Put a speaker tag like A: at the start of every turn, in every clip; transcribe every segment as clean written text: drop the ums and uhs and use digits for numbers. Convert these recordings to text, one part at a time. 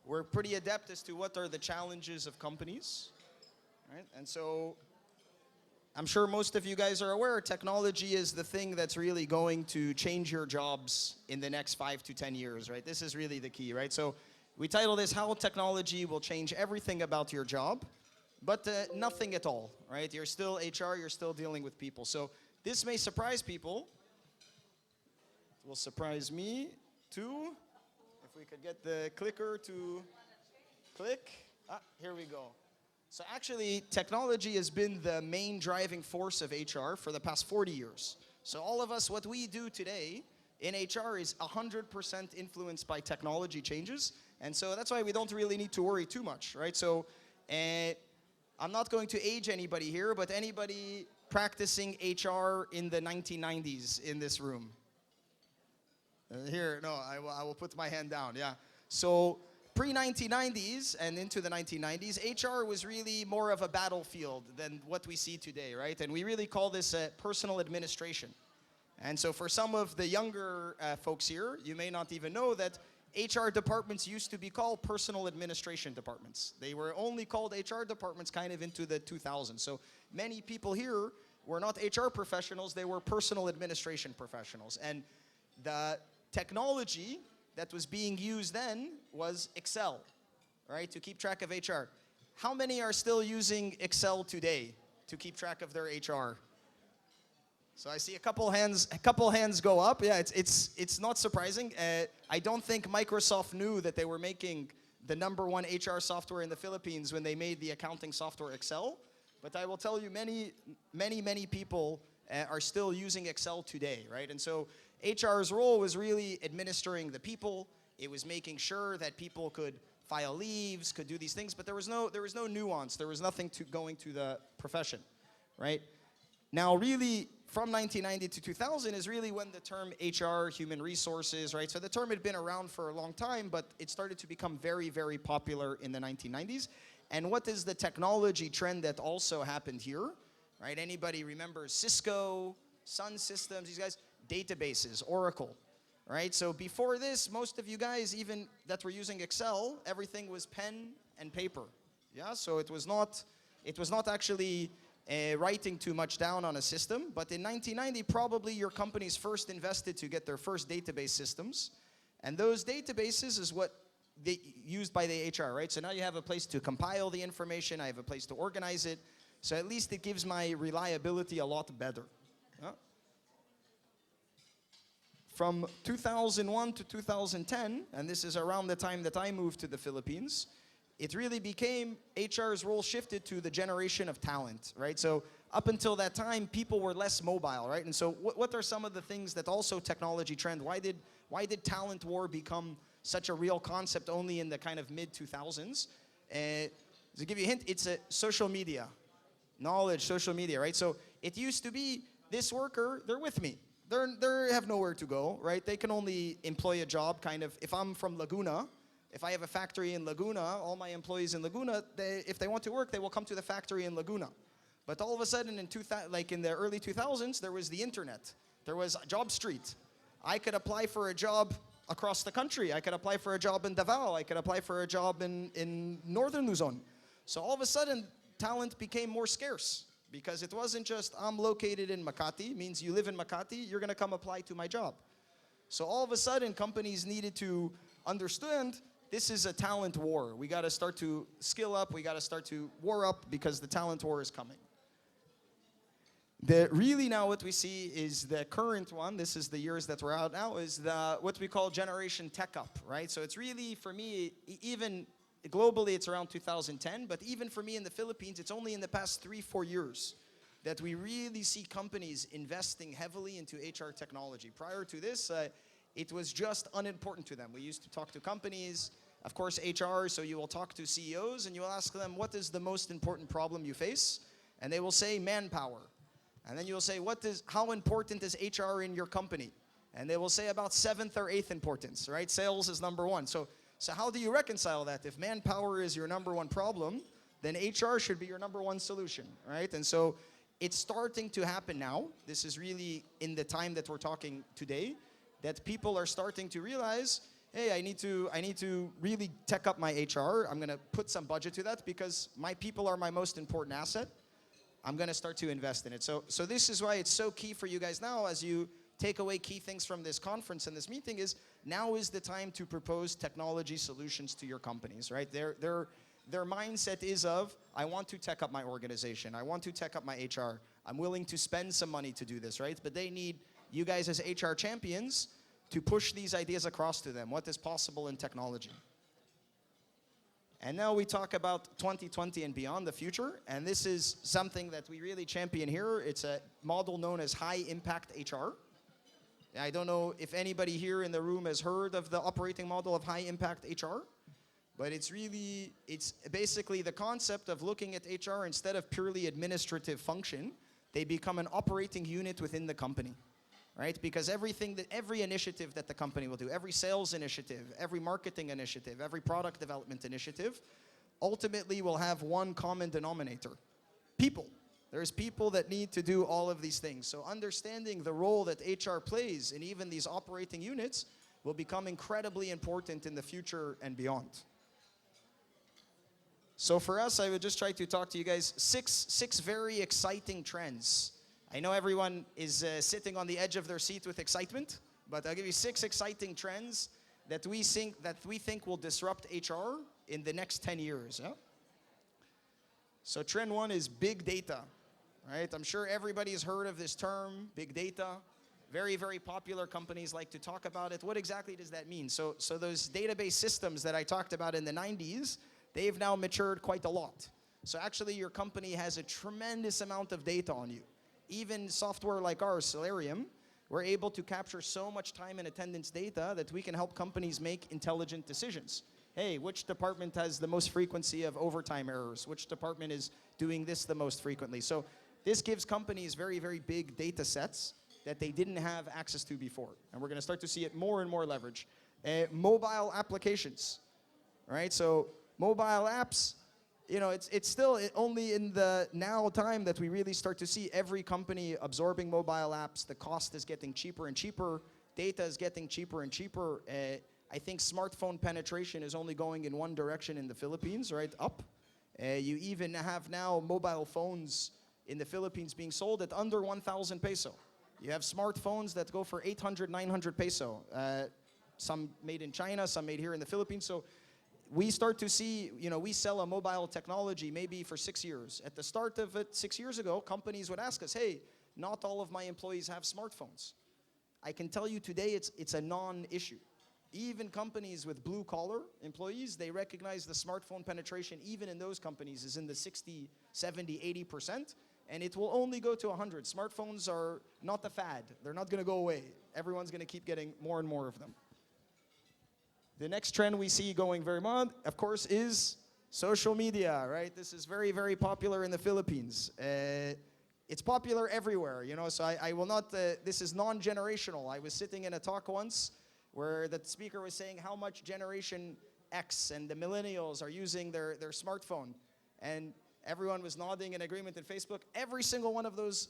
A: we're pretty adept as to what are the challenges of companies, right? And so I'm sure most of you guys are aware technology is the thing that's really going to change your jobs in the next 5 to 10 years, right? This is really the key, right? So we title this How Technology Will Change Everything About Your Job, but nothing at all, right? You're still HR, you're still dealing with people. So this may surprise people. It will surprise me too. If we could get the clicker to click. Here we go. So actually, technology has been the main driving force of HR for the past 40 years. So all of us, what we do today in HR is 100% influenced by technology changes. And so that's why we don't really need to worry too much, right? So I'm not going to age anybody here, but anybody practicing HR in the 1990s in this room? Here, no, I will put my hand down, yeah. So pre-1990s and into the 1990s, HR was really more of a battlefield than what we see today, right? And we really call this personal administration. And so for some of the younger folks here, you may not even know that HR departments used to be called personal administration departments. They were only called HR departments kind of into the 2000s. So many people here were not HR professionals, they were personal administration professionals. And the technology that was being used then was Excel, right, to keep track of HR. How many are still using Excel today to keep track of their HR? So I see a couple hands go up. Yeah, it's not surprising. I don't think Microsoft knew that they were making the #1 HR software in the Philippines when they made the accounting software Excel. But I will tell you, many people are still using Excel today, right? And so HR's role was really administering the people. It was making sure that people could file leaves, could do these things, but there was no nuance. There was nothing to going to the profession, right? Now, really, from 1990 to 2000 is really when the term HR, human resources, right? So the term had been around for a long time, but it started to become very, very popular in the 1990s. And what is the technology trend that also happened here, right? Anybody remembers Cisco, Sun Systems, these guys? Databases, Oracle, right? So before this, most of you guys, even that were using Excel, everything was pen and paper, yeah? So it was not actually writing too much down on a system, but in 1990, probably your companies first invested to get their first database systems, and those databases is what they used by the HR, right? So now you have a place to compile the information, I have a place to organize it, so at least it gives my reliability a lot better. Yeah? From 2001 to 2010, and this is around the time that I moved to the Philippines, it really became, HR's role shifted to the generation of talent, right? So up until that time, people were less mobile, right? And so what are some of the things that also technology trend? Why did talent war become such a real concept only in the kind of mid-2000s? To give you a hint, it's social media, knowledge, social media, right? So it used to be, this worker, they're with me. They have nowhere to go, right? They can only employ a job kind of, if I'm from Laguna, if I have a factory in Laguna, all my employees in Laguna, if they want to work, they will come to the factory in Laguna. But all of a sudden, like in the early 2000s, there was the internet. There was Job Street. I could apply for a job across the country. I could apply for a job in Davao. I could apply for a job in Northern Luzon. So all of a sudden, talent became more scarce because it wasn't just, I'm located in Makati, means you live in Makati, you're gonna come apply to my job. So all of a sudden, companies needed to understand this is a talent war. We gotta start to skill up, we gotta start to war up because the talent war is coming. Really now what we see is the current one, this is the years that we're out now, is what we call Generation Tech Up, right? So it's really, for me, even globally it's around 2010, but even for me in the Philippines, it's only in the past 3-4 years that we really see companies investing heavily into HR technology. Prior to this, it was just unimportant to them. We used to talk to companies, of course HR, so you will talk to CEOs and you will ask them, what is the most important problem you face? And they will say manpower. And then you will say, how important is HR in your company? And they will say about 7th or 8th importance, right? Sales is #1. So how do you reconcile that? If manpower is your #1 problem, then HR should be your #1 solution, right? And so it's starting to happen now. This is really in the time that we're talking today, that people are starting to realize hey, I need to really tech up my HR. I'm gonna put some budget to that because my people are my most important asset. I'm gonna start to invest in it. So this is why it's so key for you guys now as you take away key things from this conference and this meeting is now is the time to propose technology solutions to your companies, right? Their mindset is of, I want to tech up my organization. I want to tech up my HR. I'm willing to spend some money to do this, right? But they need you guys as HR champions to push these ideas across to them. What is possible in technology? And now we talk about 2020 and beyond, the future. And this is something that we really champion here. It's a model known as high impact HR. I don't know if anybody here in the room has heard of the operating model of high impact HR. But it's basically the concept of looking at HR instead of purely administrative function, they become an operating unit within the company, right? Because every initiative that the company will do, every sales initiative, every marketing initiative, every product development initiative, ultimately will have one common denominator, people. There's people that need to do all of these things. So understanding the role that HR plays in even these operating units will become incredibly important in the future and beyond. So for us, I would just try to talk to you guys six very exciting trends. I know everyone is sitting on the edge of their seat with excitement, but I'll give you 6 exciting trends that we think will disrupt HR in the next 10 years. Yeah? So trend 1 is big data, right? I'm sure everybody's heard of this term, big data. Very, very popular companies like to talk about it. What exactly does that mean? So those database systems that I talked about in the 90s, they've now matured quite a lot. So actually your company has a tremendous amount of data on you. Even software like ours, Solarium, we're able to capture so much time and attendance data that we can help companies make intelligent decisions. Hey, which department has the most frequency of overtime errors? Which department is doing this the most frequently? So this gives companies very, very big data sets that they didn't have access to before. And we're gonna start to see it more and more leverage. Mobile applications, right? So mobile apps, you know, it's still only in the now time that we really start to see every company absorbing mobile apps. The cost is getting cheaper and cheaper. Data is getting cheaper and cheaper. I think smartphone penetration is only going in one direction in the Philippines, right? Up. You even have now mobile phones in the Philippines being sold at under 1,000 peso. You have smartphones that go for 800, 900 peso. Some made in China, some made here in the Philippines. So we start to see, you know, we sell a mobile technology maybe for 6 years. At the start of it 6 years ago, companies would ask us, hey, not all of my employees have smartphones. I can tell you today it's a non-issue. Even companies with blue-collar employees, they recognize the smartphone penetration even in those companies is in the 60, 70, 80%, and it will only go to 100. Smartphones are not a fad. They're not gonna go away. Everyone's gonna keep getting more and more of them. The next trend we see going very much, of course, is social media, right? This is very, very popular in the Philippines. It's popular everywhere, you know, so I will not, this is non-generational. I was sitting in a talk once where the speaker was saying how much Generation X and the millennials are using their smartphone. And everyone was nodding in agreement in Facebook. Every single one of those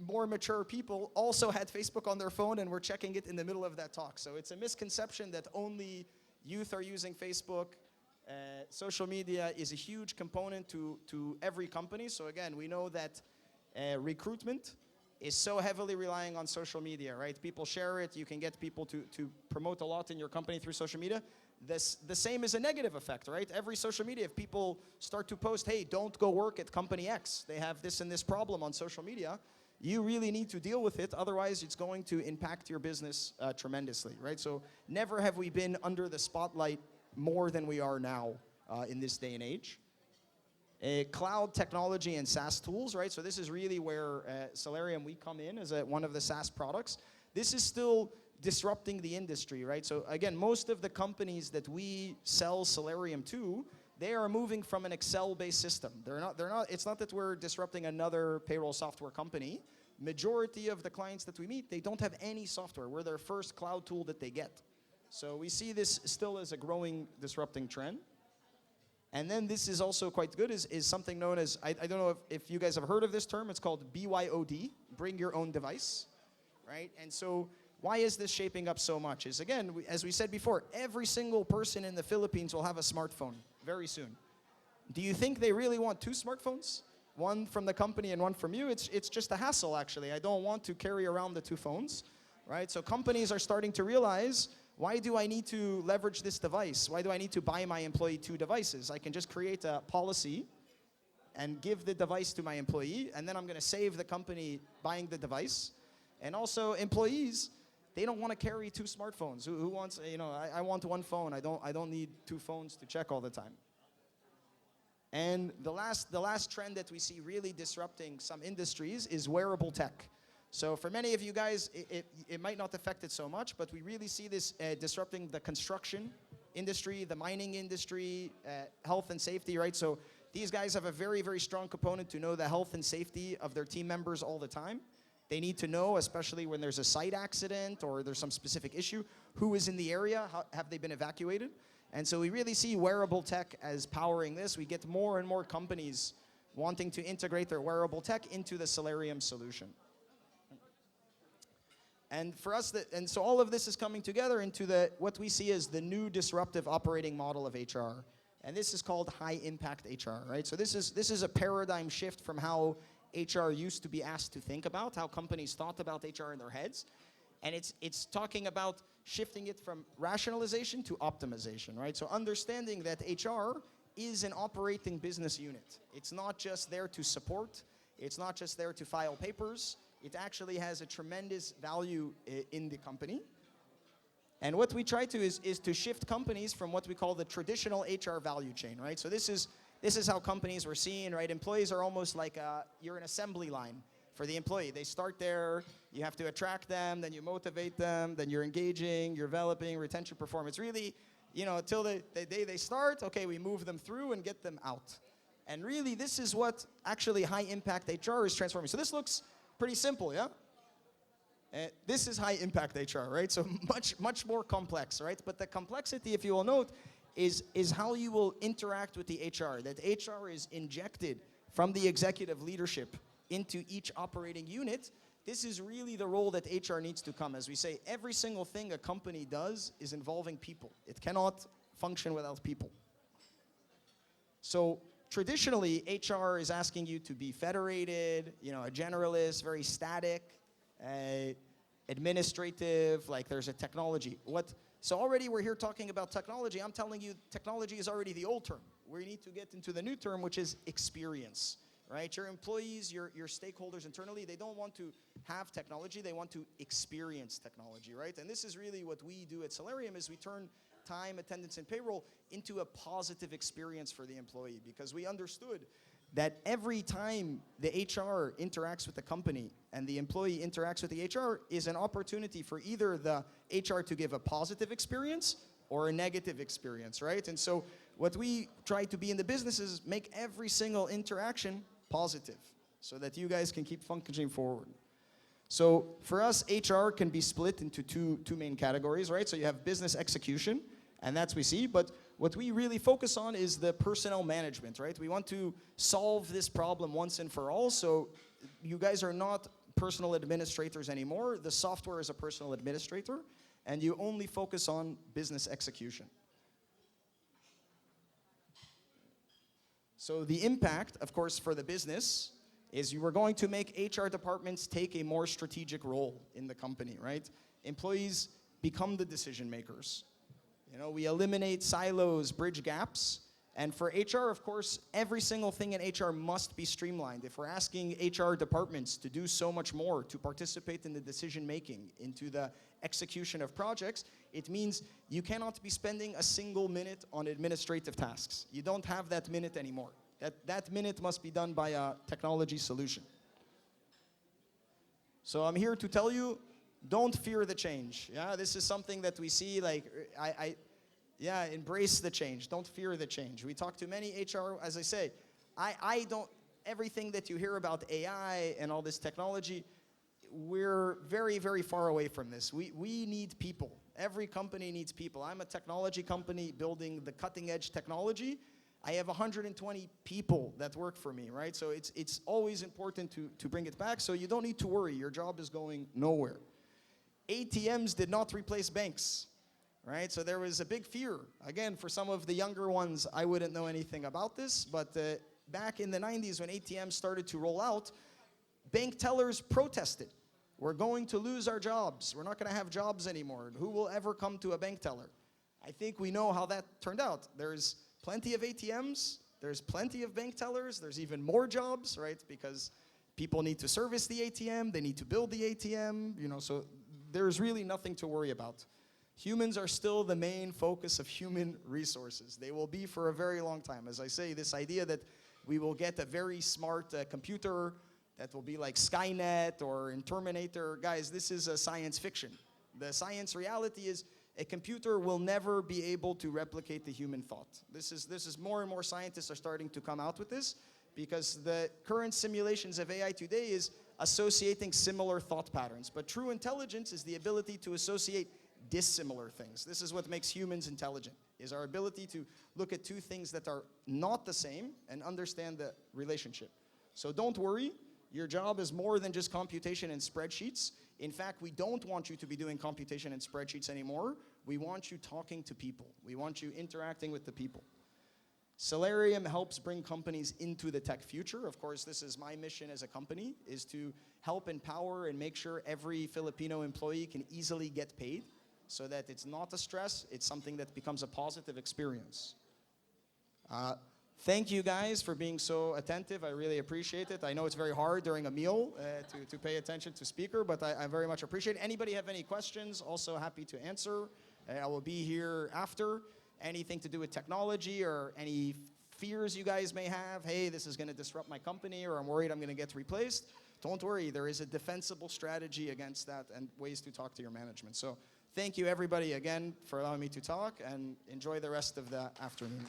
A: more mature people also had Facebook on their phone and were checking it in the middle of that talk. So it's a misconception that only youth are using Facebook. Social media is a huge component to every company. So again, we know that recruitment is so heavily relying on social media, right? People share it. You can get people to promote a lot in your company through social media. The same is a negative effect, right? Every social media, if people start to post, hey, don't go work at company X. They have this and this problem on social media. You really need to deal with it. Otherwise, it's going to impact your business tremendously, right? So never have we been under the spotlight more than we are now in this day and age. Cloud technology and SaaS tools, right? So this is really where Solarium, we come in as one of the SaaS products. This is still disrupting the industry, right? So again, most of the companies that we sell Solarium to, they are moving from an Excel-based system. It's not that we're disrupting another payroll software company. Majority of the clients that we meet, they don't have any software. We're their first cloud tool that they get. So we see this still as a growing, disrupting trend. And then this is also quite good, is something known as, I don't know if you guys have heard of this term, it's called BYOD, bring your own device, right? And so why is this shaping up so much? Is again, as we said before, every single person in the Philippines will have a smartphone very soon. Do you think they really want two smartphones? One from the company and one from you? It's just a hassle, actually. I don't want to carry around the two phones, right? So companies are starting to realize, why do I need to leverage this device? Why do I need to buy my employee two devices? I can just create a policy and give the device to my employee, and then I'm going to save the company buying the device. And also employees, they don't want to carry two smartphones. Who wants, I want one phone. I don't need two phones to check all the time. And the last trend that we see really disrupting some industries is wearable tech. So for many of you guys, it might not affect it so much, but we really see this disrupting the construction industry, the mining industry, health and safety, right? So these guys have a very, very strong component to know the health and safety of their team members all the time. They need to know, especially when there's a site accident or there's some specific issue, who is in the area, have they been evacuated? And so we really see wearable tech as powering this. We get more and more companies wanting to integrate their wearable tech into the Celerium solution. And for us, and so all of this is coming together into what we see as the new disruptive operating model of HR. And this is called high impact HR, right? So this is a paradigm shift from how HR used to be asked to think about, how companies thought about HR in their heads. And it's talking about shifting it from rationalization to optimization, right? So understanding that HR is an operating business unit. It's not just there to support. It's not just there to file papers. It actually has a tremendous value in the company. And what we try to is to shift companies from what we call the traditional HR value chain, right? So this is how companies were seen, right? Employees are almost like you're an assembly line for the employee. They start there, you have to attract them, then you motivate them, then you're engaging, you're developing, retention performance. Really, till the day they start, okay, we move them through and get them out. And really, this is what actually high impact HR is transforming. So this looks pretty simple, yeah? This is high impact HR, right? So much more complex, right? But the complexity, if you will note, is how you will interact with the HR. That HR is injected from the executive leadership into each operating unit. This is really the role that HR needs to come. As we say, every single thing a company does is involving people. It cannot function without people. So traditionally, HR is asking you to be federated, a generalist, very static, administrative, like there's a technology. So already we're here talking about technology. I'm telling you, technology is already the old term. We need to get into the new term, which is experience, right? Your employees, your stakeholders internally, they don't want to have technology, they want to experience technology, right? And this is really what we do at Celerium, is we turn time, attendance, and payroll into a positive experience for the employee, because we understood that every time the HR interacts with the company and the employee interacts with the HR is an opportunity for either the HR to give a positive experience or a negative experience, right? And so what we try to be in the business is make every single interaction positive so that you guys can keep functioning forward. So for us, HR can be split into two main categories, right? So you have business execution, and that's we see, but what we really focus on is the personnel management, right? We want to solve this problem once and for all, so you guys are not personal administrators anymore. The software is a personal administrator, and you only focus on business execution. So the impact, of course, for the business is you are going to make HR departments take a more strategic role in the company, right? Employees become the decision makers. We eliminate silos, bridge gaps. And for HR, of course, every single thing in HR must be streamlined. If we're asking HR departments to do so much more, to participate in the decision making, into the execution of projects, it means you cannot be spending a single minute on administrative tasks. You don't have that minute anymore. That minute must be done by a technology solution. So I'm here to tell you, don't fear the change. Yeah, this is something that we see, like, embrace the change. Don't fear the change. We talk to many HR, as I say, everything that you hear about AI and all this technology, we're very, very far away from this. We need people. Every company needs people. I'm a technology company building the cutting edge technology. I have 120 people that work for me, right? So it's always important to bring it back, so you don't need to worry. Your job is going nowhere. ATMs did not replace banks, right? So there was a big fear. Again, for some of the younger ones, I wouldn't know anything about this, but back in the 90s when ATMs started to roll out, bank tellers protested. We're going to lose our jobs. We're not going to have jobs anymore. Who will ever come to a bank teller? I think we know how that turned out. There's plenty of ATMs. There's plenty of bank tellers. There's even more jobs, right? Because people need to service the ATM. They need to build the ATM. You know, so there's really nothing to worry about. Humans are still the main focus of human resources. They will be for a very long time. As I say, this idea that we will get a very smart computer that will be like Skynet or in Terminator, guys, this is a science fiction. The science reality is a computer will never be able to replicate the human thought. This is more and more scientists are starting to come out with this because the current simulations of AI today is associating similar thought patterns. But true intelligence is the ability to associate dissimilar things. This is what makes humans intelligent, is our ability to look at two things that are not the same and understand the relationship. So don't worry, your job is more than just computation and spreadsheets. In fact, we don't want you to be doing computation and spreadsheets anymore. We want you talking to people. We want you interacting with the people. Celerium helps bring companies into the tech future. Of course, this is my mission as a company, is to help empower and make sure every Filipino employee can easily get paid so that it's not a stress, it's something that becomes a positive experience. Thank you guys for being so attentive. I really appreciate it. I know it's very hard during a meal to pay attention to speaker, but I very much appreciate it. Anybody have any questions? Also happy to answer. I will be here after. Anything to do with technology or any fears you guys may have. Hey, this is going to disrupt my company, or I'm worried I'm going to get replaced. Don't worry. There is a defensible strategy against that and ways to talk to your management. So thank you everybody again for allowing me to talk, and enjoy the rest of the afternoon.